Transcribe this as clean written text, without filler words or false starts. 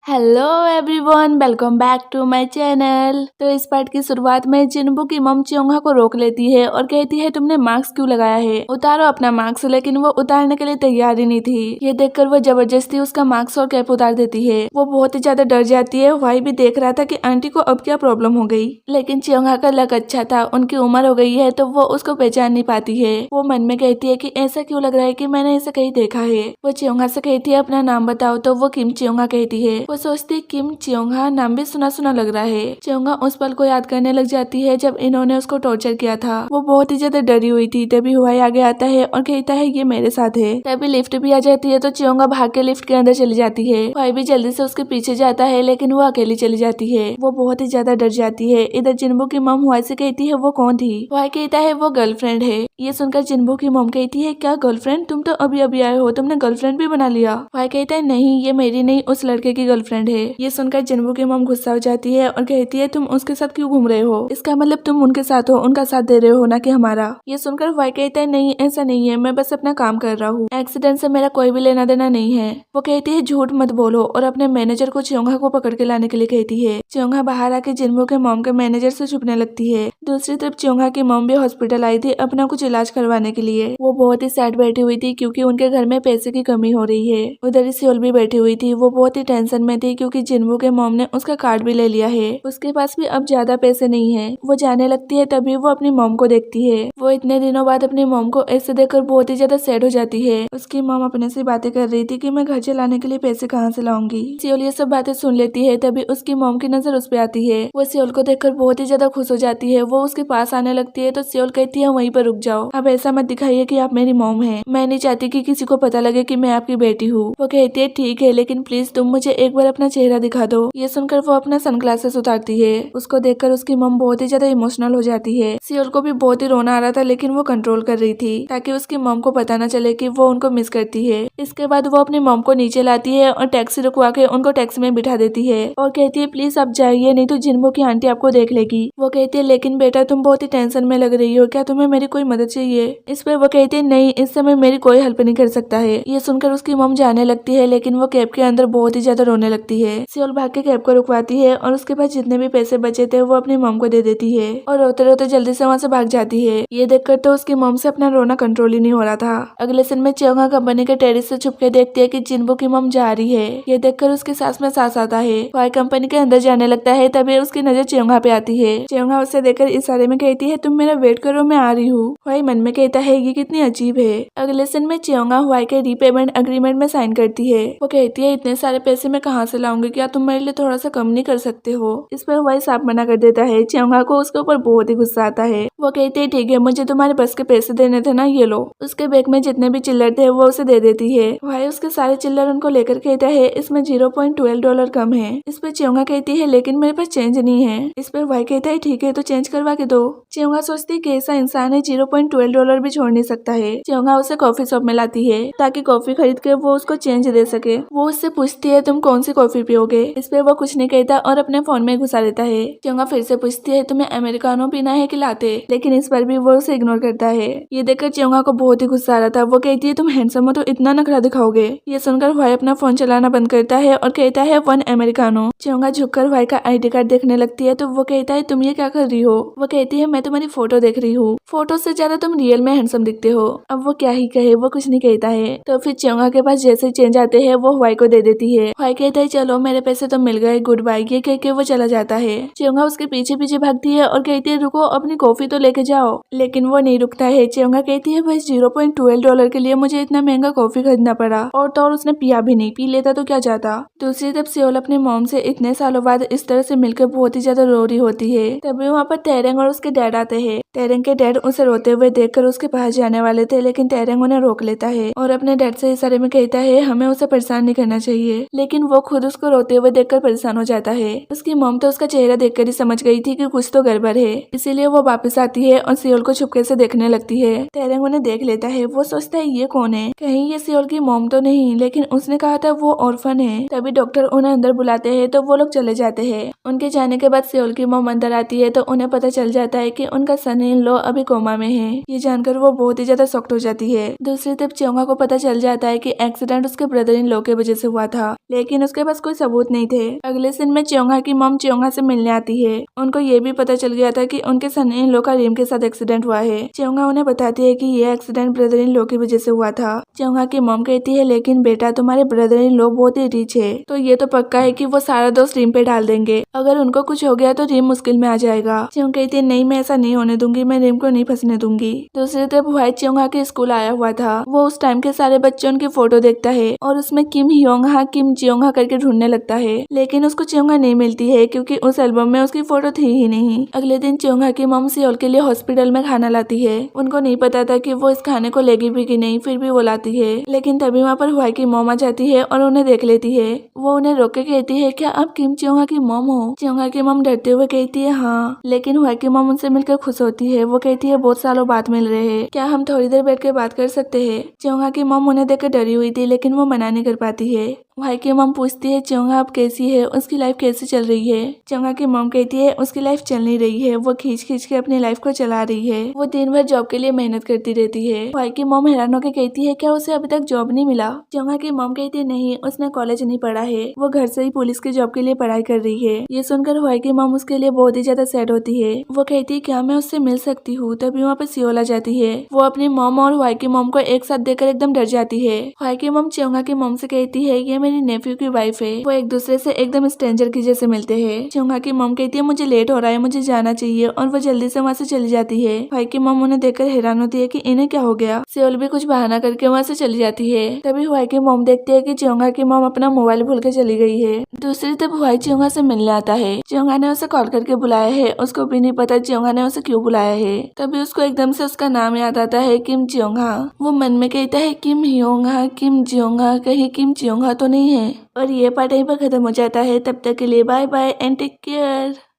Hello everyone, welcome back to my channel. तो इस part की शुरुआत में जिन्बू की मम चियोंगा को रोक लेती है और कहती है तुमने मास्क क्यों लगाया है, उतारो अपना मास्क। लेकिन वो उतारने के लिए तैयार ही नहीं थी। ये देखकर वो जबरदस्ती उसका मास्क और कैप उतार देती है। वो बहुत ही ज्यादा डर जाती है। भाई भी देख रहा था कि आंटी को अब क्या प्रॉब्लम हो गई, लेकिन चियोंगा का लक अच्छा था, उनकी उम्र हो गई है तो वो उसको पहचान नहीं पाती है। वो मन में कहती है कि ऐसा क्यों लग रहा है कि मैंने इसे कहीं देखा है। वो चियोंगा से कहती है अपना नाम बताओ, तो वो किम चियोंगा कहती है। वो सोचती किम चियोंगा नाम भी सुना सुना लग रहा है। चियोंगा उस पल को याद करने लग जाती है जब इन्होंने उसको टॉर्चर किया था। वो बहुत ही ज्यादा डरी हुई थी। तभी हुआई आगे आता है और कहता है ये मेरे साथ है। तभी लिफ्ट भी आ जाती है तो चियोंगा भाग के लिफ्ट के अंदर चली जाती है। हुआई भी जल्दी से उसके पीछे जाता है, लेकिन वो अकेली चली जाती है। वो बहुत ही ज्यादा डर जाती है। इधर जिन्बू की मम हुआई से कहती है वो कौन थी। हुआई कहता है वो गर्लफ्रेंड है। ये सुनकर जिन्बू की मम कहती है क्या गर्लफ्रेंड, तुम तो अभी अभी आए हो, तुमने गर्लफ्रेंड भी बना लिया। हुआई कहता है नहीं, ये मेरी नहीं, उस लड़के की गर्लफ्रेंड है। ये सुनकर जिन्बू की मम गुस्सा हो जाती है और कहती है तुम उसके साथ क्यों घूम रहे हो, इसका मतलब तुम उनके साथ हो, उनका साथ दे रहे हो, ना कि हमारा। ये सुनकर हुआई कहता है नहीं ऐसा नहीं है, मैं बस अपना काम कर रहा हूँ, एक्सीडेंट से मेरा कोई भी लेना देना नहीं है। वो कहती है झूठ मत बोलो और अपने मैनेजर को चियोंगा को पकड़ के लाने के लिए कहती है। चियोंगा बाहर आके जिन्बू के मॉम के मैनेजर से छुपने लगती है। दूसरी तरफ चियोंगा की मॉम भी हॉस्पिटल आई थी अपना कुछ इलाज करवाने के लिए। वो बहुत ही सैड बैठी हुई थी क्योंकि उनके घर में पैसे की कमी हो रही है। उधर ही सियोल भी बैठी हुई थी। वो बहुत ही टेंशन में थी क्योंकि जिन्बू के मॉम ने उसका कार्ड भी ले लिया है। उसके पास भी अब ज्यादा पैसे नहीं है। वो जाने लगती है तभी वो अपनी मॉम को देखती है। वो इतने दिनों बाद अपनी मॉम को ऐसे देखकर बहुत ही ज्यादा सैड हो जाती है। उसकी मॉम अपने से बातें कर रही थी कि मैं घर चलाने के लिए पैसे कहाँ से लाऊंगी। सियोल ये सब बातें सुन लेती है। तभी उसकी मॉम की नजर उस पे आती है। वो सियोल को देखकर बहुत ही ज्यादा खुश हो जाती है। वो उसके पास आने लगती है तो सियोल कहती है वहीं पर रुक जाओ, अब ऐसा मत दिखाइए कि आप मेरी मॉम है। मैं नहीं चाहती कि किसी को पता लगे कि मैं आपकी बेटी हूँ। वो कहती है ठीक है, लेकिन प्लीज तुम मुझे एक बार अपना चेहरा दिखा दो। ये सुनकर वो अपना सनग्लासेस उतारती है। उसको देखकर उसकी मम बहुत ही ज्यादा इमोशनल हो जाती है। सियोल को भी बहुत ही रोना आ रहा था, लेकिन वो कंट्रोल कर रही थी ताकि उसकी मम को पता न चले कि वो उनको मिस करती है। इसके बाद वो अपनी मम को नीचे लाती है और टैक्सी रुकवा के उनको टैक्सी में बिठा देती है और कहती है प्लीज आप जाइए, नहीं तो जिन्बू की आंटी आपको देख लेगी। वो कहती है लेकिन बेटा तुम बहुत ही टेंशन में लग रही हो, क्या तुम्हें मेरी कोई मदद चाहिए। इस पे वो कहती है नहीं, इस समय मेरी कोई हेल्प नहीं कर सकता है। ये सुनकर उसकी मम जाने लगती है, लेकिन वो कैब के अंदर बहुत ही ज्यादा रोने लगती है। सियोल भाग के कैब को रुकवाती है और उसके पास जितने भी पैसे बचे थे वो अपनी मम को दे देती है और रोते रोते जल्दी से वहाँ से भाग जाती है। ये देखकर तो उसकी मम से अपना रोना कंट्रोल ही नहीं हो रहा था। अगले दिन में चियोंगा कंपनी के टेरिस से छुप के देखती है कि जिन्बू की मम जा रही है। ये देखकर उसकी सांस में सांस आता है। वाई कंपनी के अंदर जाने लगता है। तभी उसकी नजर चियोंगा पे आती है। चियोंगा उसे देखकर इशारे में कहती है तुम मेरा वेट करो, मैं आ रही हूँ। वाई मन में कहता है ये कितनी अजीब है। अगले दिन में चियोंगा वाई के रीपेमेंट अग्रीमेंट में साइन करती है। वो कहती है इतने सारे पैसे मैं कहाँ से लाऊंगी, क्या तुम मेरे लिए थोड़ा सा कम नहीं कर सकते हो। इस पर वाई साफ मना कर देता है। चियोंगा को उसके ऊपर बहुत ही गुस्सा आता है। वो कहती है ठीक है, मुझे तुम्हारे बस के पैसे देने थे ना, ये लो। उसके बैग में जितने भी चिल्लर थे वो उसे दे देती है। भाई उसके सारे चिल्लर उनको लेकर कहता है इसमें $0.12 कम है। इस पर चियोंगा कहती है लेकिन मेरे पास चेंज नहीं है। इस पर भाई कहता है ठीक है तो चेंज करवा के दो। चियोंगा सोचती है कि ऐसा इंसान है $0.12 भी छोड़ नहीं सकता है। चियोंगा उसे कॉफी शॉप में लाती है ताकि कॉफी खरीद के वो उसको चेंज दे सके। वो उससे पूछती है तुम कौन सी कॉफी पियोगे। इस पे वो कुछ नहीं कहता और अपने फोन में घुसा देता है। चियोंगा फिर से पूछती है तुम्हें अमेरिकानो पीना है कि लाते, लेकिन इस पर भी वो उसे इग्नोर करता है। ये देखकर चियोंगा को बहुत ही गुस्सा आ रहा था। वो कहती है तुम हैंडसम हो तो इतना नखरा दिखाओगे। ये सुनकर भाई अपना फोन चलाना बंद करता है और कहता है 1 अमेरिकानो। चियोंगा झुककर भाई का ID कार्ड देखने लगती है तो वो कहता है तुम ये क्या कर रही हो। वो कहती है मैं तुम्हारी फोटो देख रही हूँ, फोटो से ज्यादा तुम रियल में हैंडसम दिखते हो। अब वो क्या ही कहे, वो कुछ नहीं कहता है। तो फिर चियोंगा के पास जैसे चेंज आते हैं वो हुआई को दे देती है। हुआई कहता है चलो मेरे पैसे तो मिल गए, गुड बाय। ये कह के वो चला जाता है। चियोंगा उसके पीछे पीछे भागती है और कहती है रुको अपनी कॉफी तो लेके जाओ, लेकिन वो नहीं रुकता है। चियोंगा कहती है बस $0.12 के लिए मुझे इतना महंगा कॉफी खरीदना पड़ा, और तो और उसने पिया भी नहीं, पी लेता तो क्या जाता। दूसरी तरफ सियोल अपने मॉम से इतने सालों बाद इस तरह से मिलकर बहुत ही ज्यादा रो रही होती है। तभी वहाँ पर तेरेंग और उसके डैड आते हैं। तेरेंग के डैड उसे रोते हुए देखकर उसके पास जाने वाले थे, लेकिन तेरेंग उन्हें रोक लेता है और अपने डैड से इशारे में कहता है हमें उसे परेशान नहीं करना चाहिए, लेकिन वो खुद उसको रोते हुए देखकर परेशान हो जाता है। उसकी मॉम तो उसका चेहरा देखकर ही समझ गई थी कि कुछ तो गड़बड़ है, इसीलिए वो वापस आती है और सियोल को छुपके से देखने लगती है। तेरेंग उन्हें देख लेता है। वो सोचता है ये कौन है, कहीं ये सियोल की मॉम तो नहीं, लेकिन उसने कहा था वो ऑर्फन है। तभी डॉक्टर उन्हें अंदर बुलाते हैं तो वो लोग चले जाते हैं। उनके जाने के बाद सियोल की मॉम अंदर आती है तो उन्हें पता चल जाता है कि उनका सन इन लॉ अभी कोमा में है। ये जानकर वो बहुत ही ज्यादा शॉक्ड हो जाती है। दूसरी तरफ चियोंगा को पता चल जाता है कि एक्सीडेंट उसके ब्रदर इन लॉ के वजह से हुआ था, लेकिन उसके पास कोई सबूत नहीं थे। अगले सीन में चियोंगा की मॉम चियोंगा से मिलने आती है। उनको ये भी पता चल गया था कि उनके सन इन लॉ का रीम के साथ एक्सीडेंट हुआ है। चियोंगा उन्हें बताती है कि ये एक्सीडेंट ब्रदर इन लॉ की वजह से हुआ था। चियोंगा की मॉम कहती है लेकिन बेटा तुम्हारे ब्रदर इन लॉ बहुत ही रिच है, तो ये तो पक्का है कि वो सारा दोष रीम पे डाल देंगे। अगर उनको कुछ हो गया तो रीम मुश्किल में आ जाएगा। चियोंगा कहती है नहीं, मैं ऐसा नहीं होने दूंगी, मैं रीम को नहीं फंसने दूंगी। दूसरी तरफ व्हाइट चियोंगा के स्कूल आया हुआ था। वो उस टाइम के सारे बच्चों उनकी फोटो देखता है और उसमें किम हियोंग किम जियोंग करके ढूंढने लगता है, लेकिन उसको चियोंगा नहीं मिलती है क्योंकि उस एल्बम में उसकी फोटो थी ही नहीं। अगले दिन चियोंगा की मॉम सियोल के लिए हॉस्पिटल में खाना लाती है। उनको नहीं पता था कि वो इस खाने को लेगी भी कि नहीं, फिर भी वो लाती है। लेकिन तभी वहाँ पर हुआई की मॉम आ जाती है और उन्हें देख लेती है। वो उन्हें रोक के कहती है क्या आप किम चियोंगा की मॉम हो? चियोंगा की मॉम डरते हुए कहती है हाँ, लेकिन हुआई की मॉम उनसे मिलकर खुश होती है। वो कहती है बहुत सालों बाद मिल रहे हैं, क्या हम थोड़ी देर बैठ के बात कर सकते हैं? चियोंगा की मॉम उन्हें देखकर डरी हुई थी, लेकिन वो मना नहीं कर पाती है। भाई की मॉम पूछती है चियोंगा आप कैसी है, उसकी लाइफ कैसे चल रही है? चियोंगा की मॉम कहती है उसकी लाइफ चल नहीं रही है, वो खींच खींच के अपनी लाइफ को चला रही है। वो दिन भर जॉब के लिए मेहनत करती रहती है। भाई की मॉम हैरान होकर कहती है क्या उसे अभी तक जॉब नहीं मिला? चियोंगा की मॉम कहती है नहीं, उसने कॉलेज नहीं पढ़ा है, वो घर से ही पुलिस की जॉब के लिए पढ़ाई कर रही है। ये सुनकर भाई की मॉम उसके लिए बहुत ही ज्यादा सैड होती है। वो कहती है क्या मैं उससे मिल सकती हूँ? तभी वहाँ पे सियोल आ जाती है। वो अपनी मॉम और भाई की मॉम को एक साथ देखकर एकदम डर जाती है। भाई की मॉम चियोंगा की मॉम से कहती है ये मेरी नेफ्यू की वाइफ है। वो एक दूसरे से एकदम स्ट्रेंजर की जैसे मिलते हैं। चियोंगा की मॉम कहती है मुझे लेट हो रहा है, मुझे जाना चाहिए, और वो जल्दी से वहाँ से चली जाती है। भाई की मॉम उन्हें देखकर हैरान होती है कि इन्हें क्या हो गया। सियोल भी कुछ बहाना करके वहाँ से चली जाती है। तभी भाई की मॉम देखती है कि चियोंगा की मॉम अपना मोबाइल भूल के चली गई है। दूसरी तरफ भाई चियोंगा से मिलने आता है। चियोंगा ने उसे कॉल करके बुलाया है, उसको भी नहीं पता चियोंगा ने उसे क्यों बुलाया है। तभी उसको एकदम से उसका नाम याद आता है, किम जियोंग। वो मन में कहता है किम हियोंग किम जियोंग, कहीं किम जियोंग तो नहीं है। और ये पार्ट यहीं पर खत्म हो जाता है। तब तक के लिए bye bye and take care.